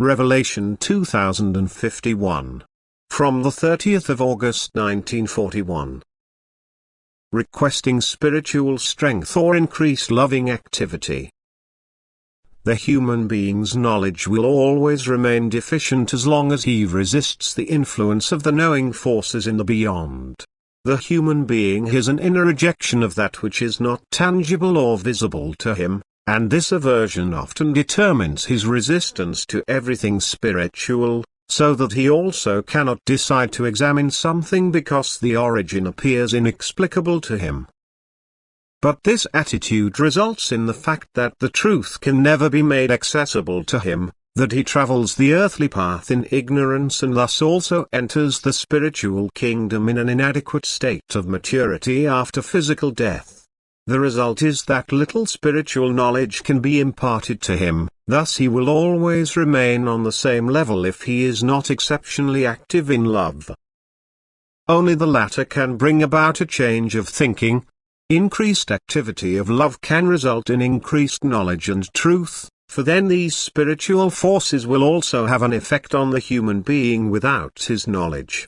Revelation 2051. From the 30th of August 1941. Requesting spiritual strength or increased loving activity. The human being's knowledge will always remain deficient as long as he resists the influence of the knowing forces in the beyond. The human being has an inner rejection of that which is not tangible or visible to him, and this aversion often determines his resistance to everything spiritual, so that he also cannot decide to examine something because the origin appears inexplicable to him. But this attitude results in the fact that the truth can never be made accessible to him, that he travels the earthly path in ignorance and thus also enters the spiritual kingdom in an inadequate state of maturity after physical death. The result is that little spiritual knowledge can be imparted to him, thus he will always remain on the same level if he is not exceptionally active in love. Only the latter can bring about a change of thinking. Increased activity of love can result in increased knowledge and truth, for then these spiritual forces will also have an effect on the human being without his knowledge.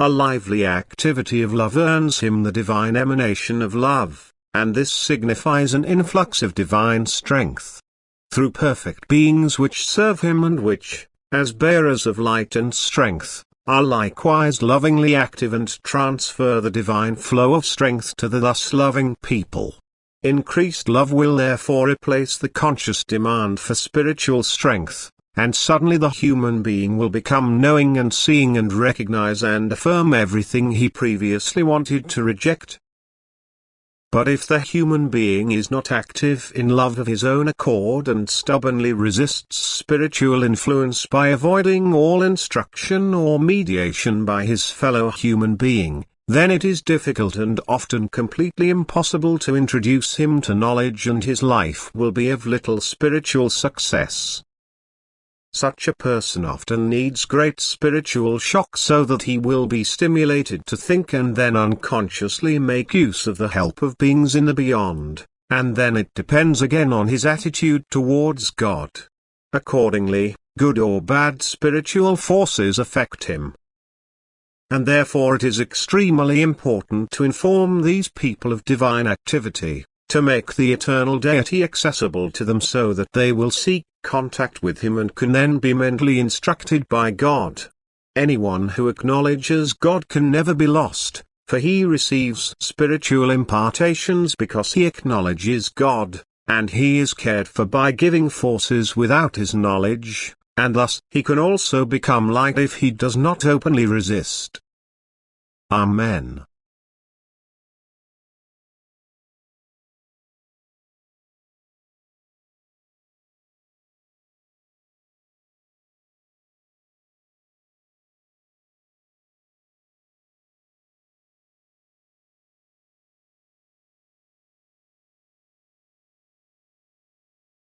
A lively activity of love earns him the divine emanation of love, and this signifies an influx of divine strength through perfect beings which serve him and which, as bearers of light and strength, are likewise lovingly active and transfer the divine flow of strength to the thus loving people. Increased love will therefore replace the conscious demand for spiritual strength, and suddenly the human being will become knowing and seeing and recognize and affirm everything he previously wanted to reject. But if the human being is not active in love of his own accord and stubbornly resists spiritual influence by avoiding all instruction or mediation by his fellow human being, then it is difficult and often completely impossible to introduce him to knowledge, and his life will be of little spiritual success. Such a person often needs great spiritual shock so that he will be stimulated to think and then unconsciously make use of the help of beings in the beyond, and then it depends again on his attitude towards God. Accordingly, good or bad spiritual forces affect him. And therefore it is extremely important to inform these people of divine activity, to make the eternal deity accessible to them so that they will seek contact with him and can then be mentally instructed by God. Anyone who acknowledges God can never be lost, for he receives spiritual impartations because he acknowledges God, and he is cared for by giving forces without his knowledge, and thus he can also become light if he does not openly resist. Amen.